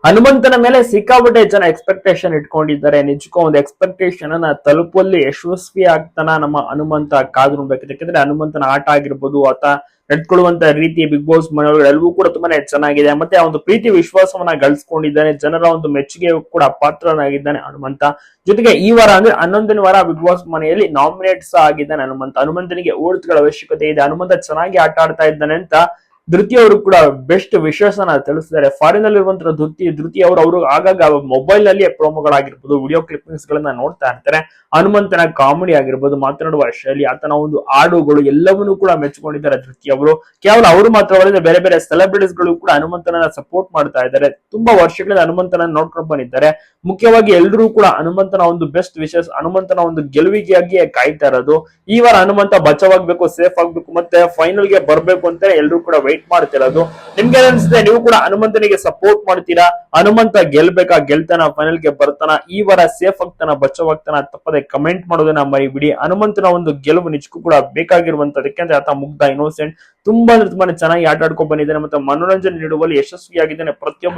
ಹನುಮಂತನ ಮೇಲೆ ಸಿಕ್ಕಾಪಟ್ಟೆ ಜನ ಎಕ್ಸ್ಪೆಕ್ಟೇಷನ್ ಇಟ್ಕೊಂಡಿದ್ದಾರೆ. ನಿಜಕ್ಕೂ ಒಂದು ಎಕ್ಸ್ಪೆಕ್ಟೇಷನ್ ಅನ್ನ ತಲುಪುವಲ್ಲಿ ಯಶಸ್ವಿ ಆಗ್ತಾನ ನಮ್ಮ ಹನುಮಂತ ಕಾದು ನೋಡ್ಬೇಕು. ಯಾಕಂದ್ರೆ ಹನುಮಂತನ ಆಟ ಆಗಿರ್ಬೋದು, ಆತ ನಡ್ಕೊಳ್ಳುವಂತ ರೀತಿ ಬಿಗ್ ಬಾಸ್ ಮನೆಯೊಳಗೆ ಎಲ್ಲವೂ ಕೂಡ ತುಂಬಾನೇ ಚೆನ್ನಾಗಿದೆ. ಮತ್ತೆ ಆ ಒಂದು ಪ್ರೀತಿ ವಿಶ್ವಾಸವನ್ನ ಗಳಿಸ್ಕೊಂಡಿದ್ದಾನೆ, ಜನರ ಒಂದು ಮೆಚ್ಚುಗೆ ಕೂಡ ಪಾತ್ರನಾಗಿದ್ದಾನೆ ಹನುಮಂತ. ಜೊತೆಗೆ ಈ ವಾರ ಅಂದ್ರೆ 11ನೇ ವಾರ ಬಿಗ್ ಬಾಸ್ ಮನೆಯಲ್ಲಿ ನಾಮಿನೇಟ್ ಸಹ ಆಗಿದ್ದಾನೆ ಹನುಮಂತ. ಹನುಮಂತನಿಗೆ ಓಟ್ಗಳ ಅವಶ್ಯಕತೆ ಇದೆ, ಹನುಮಂತ ಚೆನ್ನಾಗಿ ಆಟ ಆಡ್ತಾ ಇದ್ದಾನೆ ಅಂತ ಧೃತಿ ಅವರು ಕೂಡ ಬೆಸ್ಟ್ ವಿಶ್ವಾಸನ ತಿಳಿಸಿದ್ದಾರೆ. ಫಾರಿನ್ ಅಲ್ಲಿ ಇರುವಂತಹ ಧೃತಿ ಅವರು ಆಗಾಗ ಮೊಬೈಲ್ ನಲ್ಲಿ ಪ್ರೋಮೋಗಳಾಗಿರ್ಬೋದು, ವಿಡಿಯೋ ಕ್ಲಿಪ್ಪಿಂಗ್ಸ್ ಗಳನ್ನ ನೋಡ್ತಾ ಇರ್ತಾರೆ. ಹನುಮಂತನ ಕಾಮಿಡಿ ಆಗಿರ್ಬೋದು, ಮಾತನಾಡುವ ಶೈಲಿ, ಆತನ ಒಂದು ಹಾಡುಗಳು ಎಲ್ಲವನ್ನೂ ಕೂಡ ಮೆಚ್ಚಿಕೊಂಡಿದ್ದಾರೆ ಧೃತಿ ಅವರು. ಕೇವಲ ಅವರು ಮಾತ್ರವಲ್ಲದೆ ಬೇರೆ ಬೇರೆ ಸೆಲೆಬ್ರಿಟೀಸ್ ಗಳು ಕೂಡ ಹನುಮಂತನ ಸಪೋರ್ಟ್ ಮಾಡ್ತಾ ಇದ್ದಾರೆ. ತುಂಬಾ ವರ್ಷಗಳಿಂದ ಹನುಮಂತನ ನೋಡ್ಕೊಂಡು ಬಂದಿದ್ದಾರೆ. ಮುಖ್ಯವಾಗಿ ಎಲ್ಲರೂ ಕೂಡ ಹನುಮಂತನ ಒಂದು ಬೆಸ್ಟ್ ವಿಶಸ್, ಹನುಮಂತನ ಒಂದು ಗೆಲುವಿಗಾಗಿ ಕಾಯ್ತಾ ಇರೋದು. ಈ ವಾರ ಹನುಮಂತ ಬಚಾವಾಗ್ಬೇಕು, ಸೇಫ್ ಆಗ್ಬೇಕು, ಮತ್ತೆ ಫೈನಲ್ ಗೆ ಬರ್ಬೇಕು ಅಂತ ಎಲ್ಲರೂ ಕೂಡ ವೇಟ್ ಮಾಡ್ತಿರೋದು. ನಿಮ್ಗೆ ಅನ್ಸುತ್ತೆ, ನೀವು ಕೂಡ ಹನುಮಂತನಿಗೆ ಸಪೋರ್ಟ್ ಮಾಡ್ತೀರಾ? ಹನುಮಂತ ಗೆಲ್ಬೇಕಾ, ಗೆಲ್ತಾನ, ಫೈನಲ್ ಗೆ ಬರ್ತಾನ, ಈ ವಾರ ಸೇಫ್ ಆಗ್ತಾನ, ಬಚಾವಾಗ್ತಾನ? ತಪ್ಪದೆ ಕಮೆಂಟ್ ಮಾಡೋದನ್ನ ಮರಿಬಿಡಿ. ಹನುಮಂತನ ಒಂದು ಗೆಲುವು ನಿಜಕ್ಕೂ ಕೂಡ ಬೇಕಾಗಿರುವಂತದ್ದು. ಯಾಕಂದ್ರೆ ಆತ ಮುಗ್ಧ, ಇನ್ನೋಸೆಂಟ್, ತುಂಬಾ ತುಂಬಾನೇ ಚೆನ್ನಾಗಿ ಆಟ ಆಡ್ಕೊಂಡು ಬಂದಿದ್ದಾನೆ, ಮತ್ತೆ ಮನೋರಂಜನೆ ನೀಡುವಲ್ಲಿ ಯಶಸ್ವಿಯಾಗಿದ್ದಾನೆ. ಪ್ರತಿಯೊಬ್ಬರು